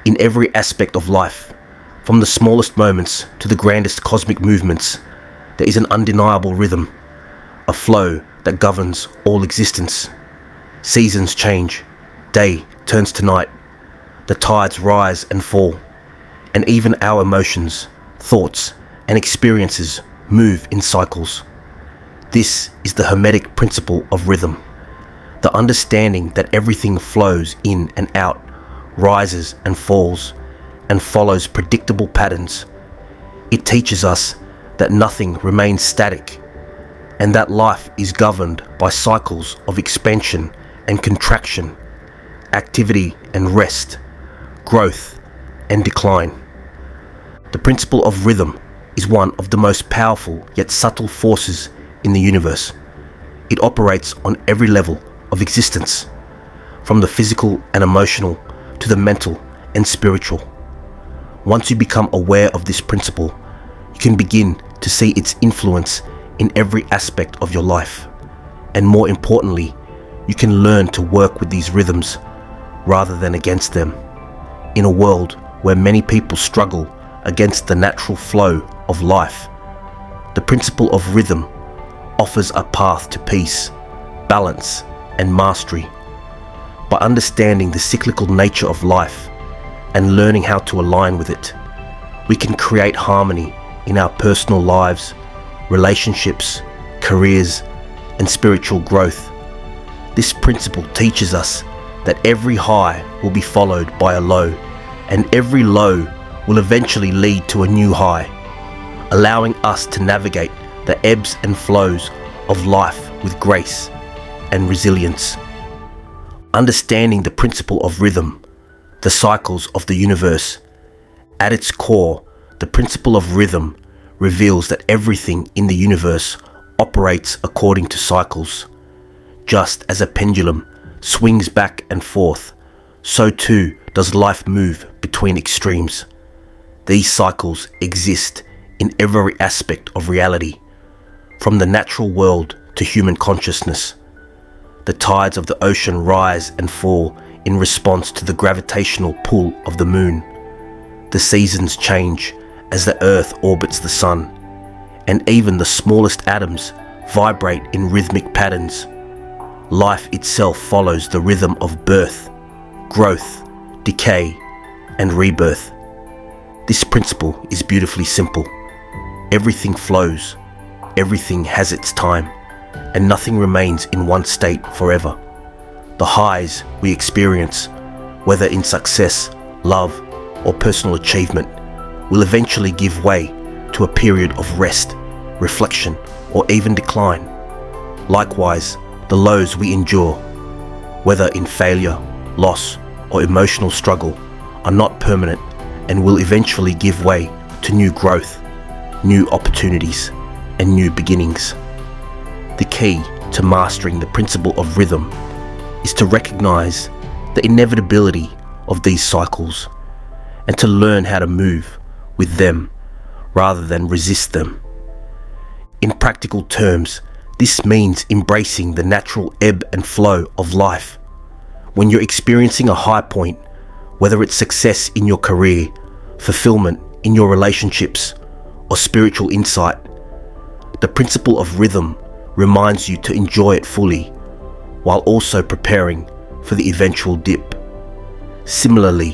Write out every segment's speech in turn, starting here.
In every aspect of life, from the smallest moments to the grandest cosmic movements, there is an undeniable rhythm, a flow that governs all existence. Seasons change, day turns to night, the tides rise and fall, and even our emotions, thoughts, and experiences move in cycles. This is the Hermetic Principle of Rhythm, the understanding that everything flows in and out, rises and falls, and follows predictable patterns. It teaches us that nothing remains static, and that life is governed by cycles of expansion and contraction, activity and rest, growth and decline. The principle of rhythm is one of the most powerful yet subtle forces in the universe. It operates on every level of existence, from the physical and emotional to the mental and spiritual. Once you become aware of this principle, you can begin to see its influence in every aspect of your life. And more importantly, you can learn to work with these rhythms rather than against them. In a world where many people struggle against the natural flow of life, the principle of rhythm offers a path to peace, balance, and mastery. By understanding the cyclical nature of life and learning how to align with it, we can create harmony in our personal lives, relationships, careers, and spiritual growth. This principle teaches us that every high will be followed by a low, and every low will eventually lead to a new high, allowing us to navigate the ebbs and flows of life with grace and resilience. Understanding the principle of rhythm, the cycles of the universe. At its core, the principle of rhythm reveals that everything in the universe operates according to cycles. Just as a pendulum swings back and forth, so too does life move between extremes. These cycles exist in every aspect of reality, from the natural world to human consciousness. The tides of the ocean rise and fall in response to the gravitational pull of the moon. The seasons change as the earth orbits the sun, and even the smallest atoms vibrate in rhythmic patterns. Life itself follows the rhythm of birth, growth, decay, and rebirth. This principle is beautifully simple. Everything flows, everything has its time, and nothing remains in one state forever. The highs we experience, whether in success, love, or personal achievement, will eventually give way to a period of rest, reflection, or even decline. Likewise, the lows we endure, whether in failure, loss, or emotional struggle, are not permanent and will eventually give way to new growth, new opportunities, and new beginnings. The key to mastering the principle of rhythm is to recognize the inevitability of these cycles and to learn how to move with them rather than resist them. In practical terms, this means embracing the natural ebb and flow of life. When you're experiencing a high point, whether it's success in your career, fulfillment in your relationships, or spiritual insight, the principle of rhythm reminds you to enjoy it fully, while also preparing for the eventual dip. Similarly,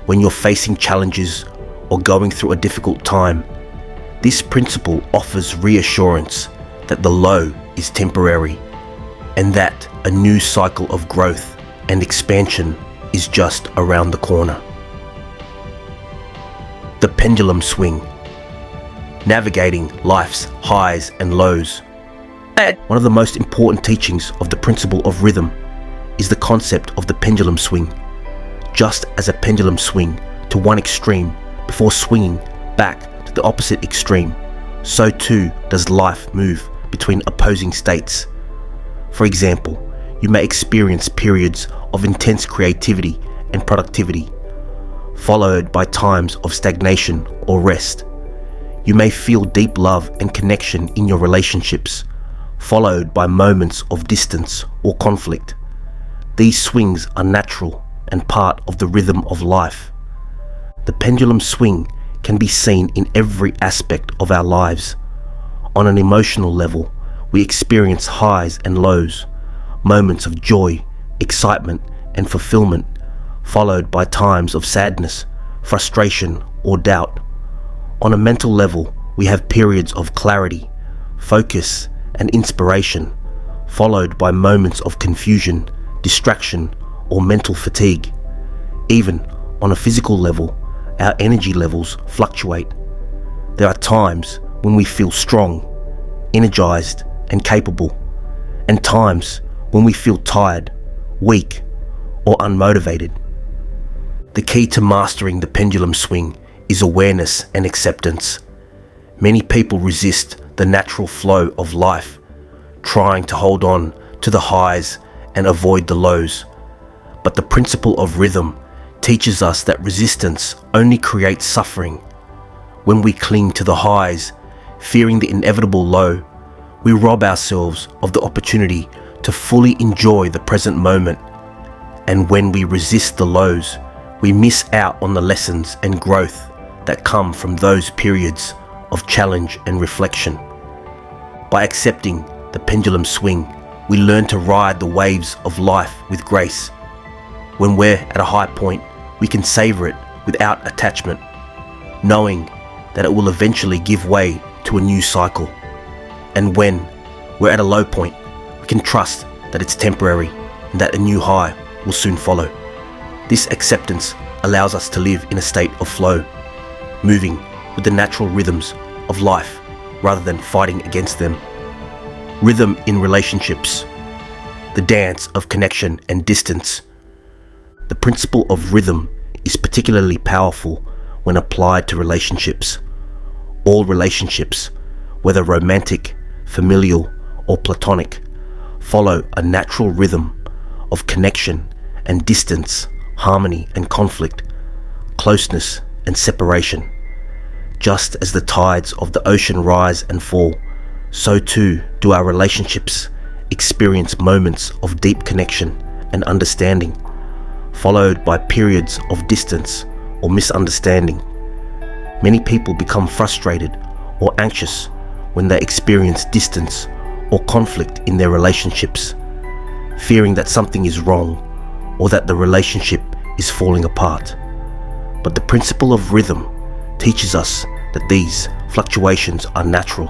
when you're facing challenges or going through a difficult time, this principle offers reassurance that the low is temporary and that a new cycle of growth and expansion is just around the corner. The Pendulum Swing. Navigating life's highs and lows. One of the most important teachings of the principle of rhythm is the concept of the pendulum swing. Just as a pendulum swing to one extreme before swinging back to the opposite extreme, so too does life move between opposing states. For example, you may experience periods of intense creativity and productivity, followed by times of stagnation or rest. You may feel deep love and connection in your relationships, followed by moments of distance or conflict. These swings are natural and part of the rhythm of life. The pendulum swing can be seen in every aspect of our lives. On an emotional level, we experience highs and lows, moments of joy, excitement, and fulfillment, followed by times of sadness, frustration, or doubt. On a mental level, we have periods of clarity, focus, and inspiration, followed by moments of confusion, distraction, or mental fatigue. Even on a physical level, our energy levels fluctuate. There are times when we feel strong, energized, and capable, and times when we feel tired, weak, or unmotivated. The key to mastering the pendulum swing is awareness and acceptance. Many people resist the natural flow of life, trying to hold on to the highs and avoid the lows. But the principle of rhythm teaches us that resistance only creates suffering. When we cling to the highs, fearing the inevitable low, we rob ourselves of the opportunity to fully enjoy the present moment. And when we resist the lows, we miss out on the lessons and growth that come from those periods of challenge and reflection. By accepting the pendulum swing, we learn to ride the waves of life with grace. When we're at a high point, we can savor it without attachment, knowing that it will eventually give way to a new cycle. And when we're at a low point, we can trust that it's temporary and that a new high will soon follow. This acceptance allows us to live in a state of flow, moving with the natural rhythms of life rather than fighting against them. Rhythm in relationships, the dance of connection and distance. The principle of rhythm is particularly powerful when applied to relationships. All relationships, whether romantic, familial, or platonic, follow a natural rhythm of connection and distance, harmony and conflict, closeness and separation. Just as the tides of the ocean rise and fall, so too do our relationships experience moments of deep connection and understanding, followed by periods of distance or misunderstanding. Many people become frustrated or anxious when they experience distance or conflict in their relationships, fearing that something is wrong or that the relationship is falling apart. But the principle of rhythm teaches us that these fluctuations are natural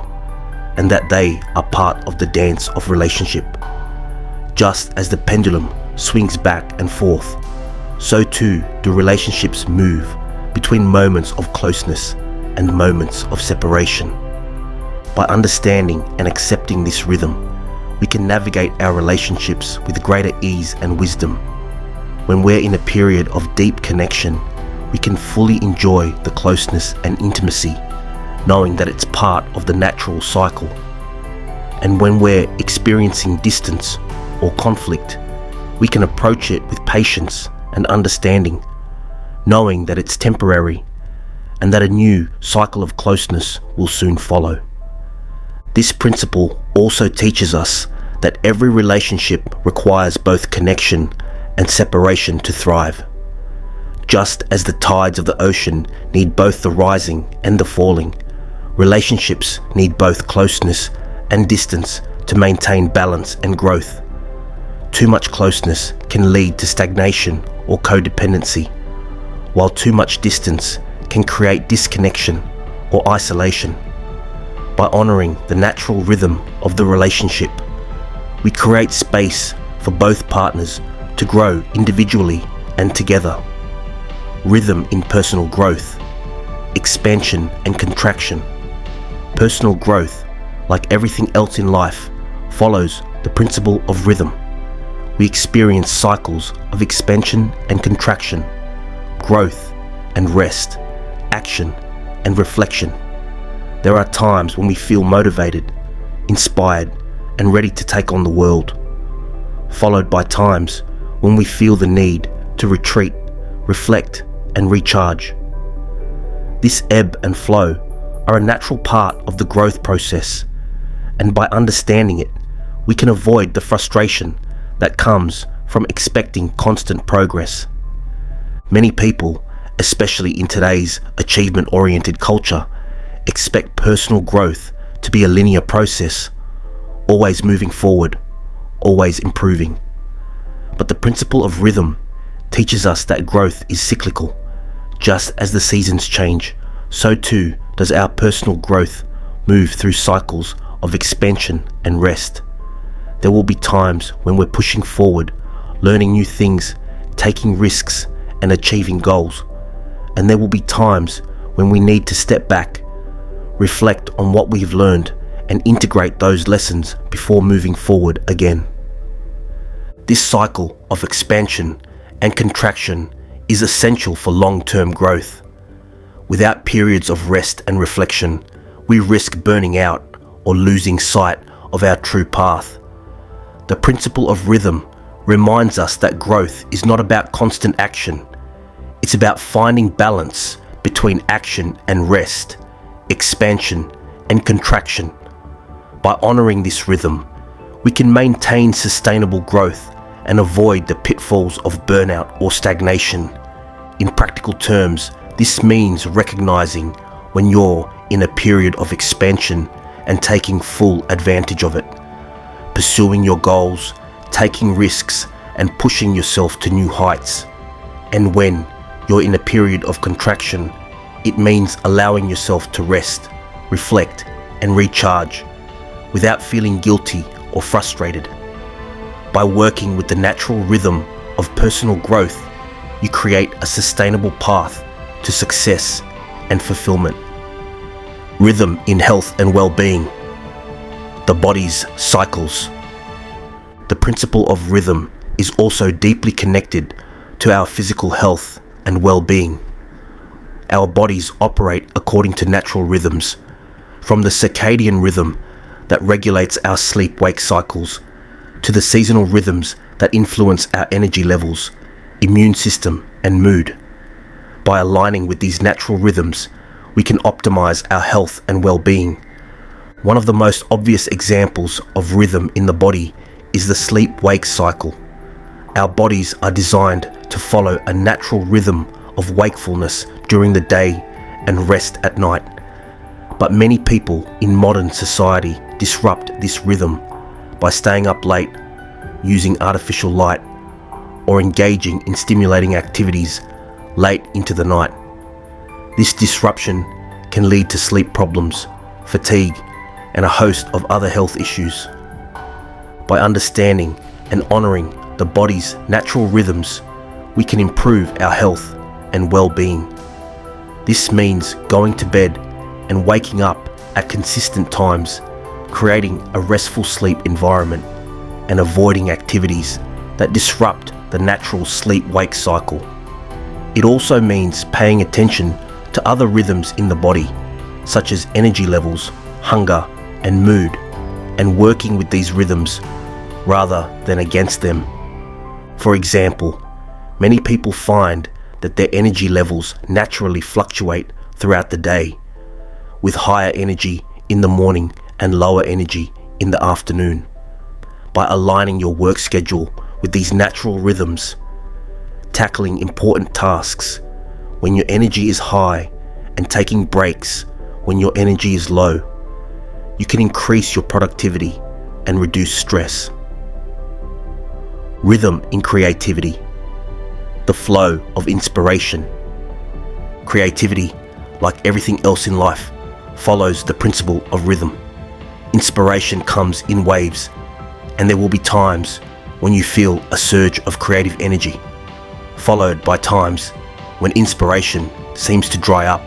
and that they are part of the dance of relationship. Just as the pendulum swings back and forth, so too do relationships move between moments of closeness and moments of separation. By understanding and accepting this rhythm, we can navigate our relationships with greater ease and wisdom. When we're in a period of deep connection, we can fully enjoy the closeness and intimacy, knowing that it's part of the natural cycle. And when we're experiencing distance or conflict, we can approach it with patience and understanding, knowing that it's temporary and that a new cycle of closeness will soon follow. This principle also teaches us that every relationship requires both connection and separation to thrive. Just as the tides of the ocean need both the rising and the falling, relationships need both closeness and distance to maintain balance and growth. Too much closeness can lead to stagnation or codependency, while too much distance can create disconnection or isolation. By honoring the natural rhythm of the relationship, we create space for both partners to grow individually and together. Rhythm in personal growth, expansion and contraction. Personal growth, like everything else in life, follows the principle of rhythm. We experience cycles of expansion and contraction, growth and rest, action and reflection. There are times when we feel motivated, inspired, and ready to take on the world, followed by times when we feel the need to retreat, reflect, and recharge. This ebb and flow are a natural part of the growth process, and by understanding it, we can avoid the frustration that comes from expecting constant progress. Many people especially in today's achievement-oriented culture, expect personal growth to be a linear process, always moving forward, always improving. But the principle of rhythm teaches us that growth is cyclical. Just as the seasons change, so too does our personal growth move through cycles of expansion and rest. There will be times when we're pushing forward, learning new things, taking risks, and achieving goals. And there will be times when we need to step back, reflect on what we've learned, and integrate those lessons before moving forward again. This cycle of expansion and contraction is essential for long-term growth. Without periods of rest and reflection, we risk burning out or losing sight of our true path. The principle of rhythm reminds us that growth is not about constant action. It's about finding balance between action and rest, expansion and contraction. By honoring this rhythm, we can maintain sustainable growth and avoid the pitfalls of burnout or stagnation. In practical terms, this means recognizing when you're in a period of expansion and taking full advantage of it, pursuing your goals, taking risks, and pushing yourself to new heights. And when you're in a period of contraction, it means allowing yourself to rest, reflect, and recharge without feeling guilty or frustrated. By working with the natural rhythm of personal growth, you create a sustainable path to success and fulfillment. Rhythm in health and well-being. The body's cycles. The principle of rhythm is also deeply connected to our physical health and well-being. Our bodies operate according to natural rhythms, from the circadian rhythm that regulates our sleep-wake cycles to the seasonal rhythms that influence our energy levels, immune system, and mood. By aligning with these natural rhythms, we can optimize our health and well-being. One of the most obvious examples of rhythm in the body is the sleep-wake cycle. Our bodies are designed to follow a natural rhythm of wakefulness during the day and rest at night. But many people in modern society disrupt this rhythm by staying up late, using artificial light, or engaging in stimulating activities late into the night. This disruption can lead to sleep problems, fatigue, and a host of other health issues. By understanding and honoring the body's natural rhythms, we can improve our health and well-being. This means going to bed and waking up at consistent times, creating a restful sleep environment, and avoiding activities that disrupt the natural sleep-wake cycle. It also means paying attention to other rhythms in the body, such as energy levels, hunger, and mood, and working with these rhythms rather than against them. For example, many people find that their energy levels naturally fluctuate throughout the day, with higher energy in the morning and lower energy in the afternoon. By aligning your work schedule with these natural rhythms, tackling important tasks when your energy is high and taking breaks when your energy is low, you can increase your productivity and reduce stress. Rhythm in creativity. The flow of inspiration. Creativity, like everything else in life, follows the principle of rhythm. Inspiration comes in waves, and there will be times when you feel a surge of creative energy, followed by times when inspiration seems to dry up.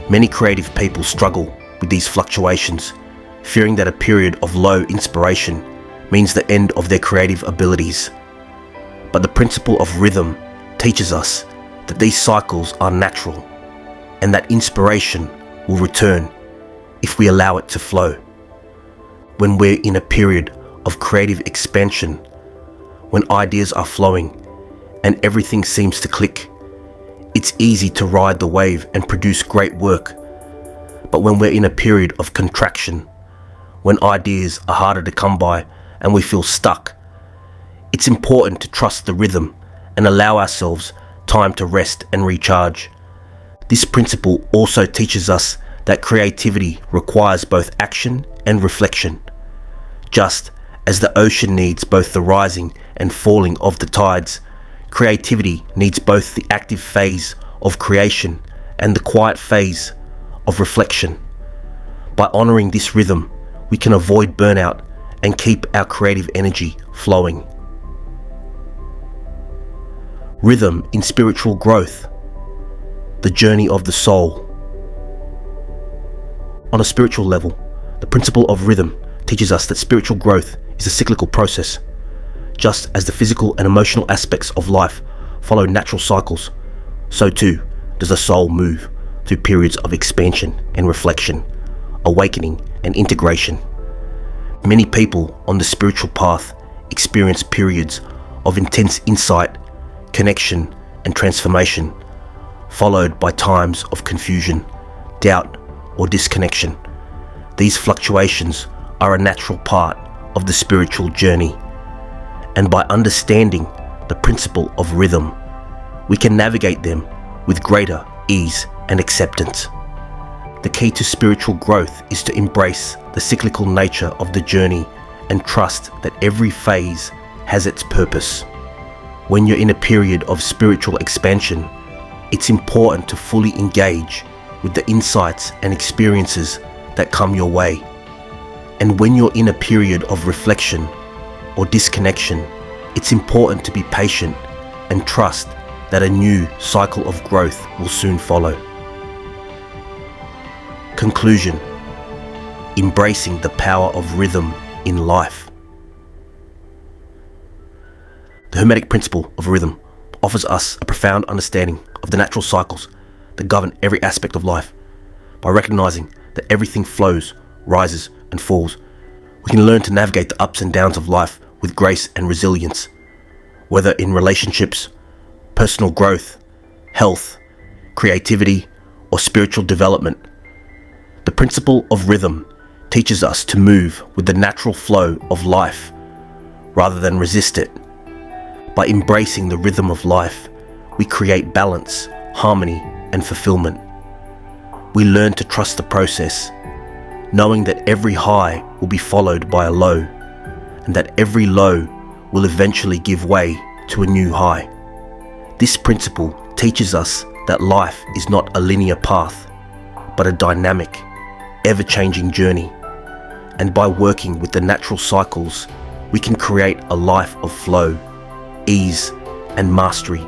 Many creative people struggle with these fluctuations, fearing that a period of low inspiration means the end of their creative abilities. But the principle of rhythm teaches us that these cycles are natural and that inspiration will return if we allow it to flow. When we're in a period of creative expansion, when ideas are flowing and everything seems to click, it's easy to ride the wave and produce great work. But when we're in a period of contraction, when ideas are harder to come by and we feel stuck, it's important to trust the rhythm and allow ourselves time to rest and recharge. This principle also teaches us that creativity requires both action and reflection. Just as the ocean needs both the rising and falling of the tides, creativity needs both the active phase of creation and the quiet phase of reflection. By honoring this rhythm, we can avoid burnout and keep our creative energy flowing. Rhythm in spiritual growth, the journey of the soul. On a spiritual level, the principle of rhythm teaches us that spiritual growth is a cyclical process. Just as the physical and emotional aspects of life follow natural cycles, so too does the soul move through periods of expansion and reflection, awakening and integration. Many people on the spiritual path experience periods of intense insight, connection and transformation, followed by times of confusion, doubt or disconnection. These fluctuations are a natural part of the spiritual journey, and by understanding the principle of rhythm, we can navigate them with greater ease and acceptance. The key to spiritual growth is to embrace the cyclical nature of the journey and trust that every phase has its purpose. When you're in a period of spiritual expansion, it's important to fully engage with the insights and experiences that come your way. And when you're in a period of reflection or disconnection, it's important to be patient and trust that a new cycle of growth will soon follow. Conclusion: embracing the power of rhythm in life. The Hermetic Principle of Rhythm offers us a profound understanding of the natural cycles that govern every aspect of life. By recognizing that everything flows, rises and falls, we can learn to navigate the ups and downs of life with grace and resilience. Whether in relationships, personal growth, health, creativity, or spiritual development, the principle of rhythm teaches us to move with the natural flow of life rather than resist it. By embracing the rhythm of life, we create balance, harmony, and fulfillment. We learn to trust the process, knowing that every high will be followed by a low, and that every low will eventually give way to a new high. This principle teaches us that life is not a linear path, but a dynamic, ever-changing journey. And by working with the natural cycles, we can create a life of flow, ease, and mastery.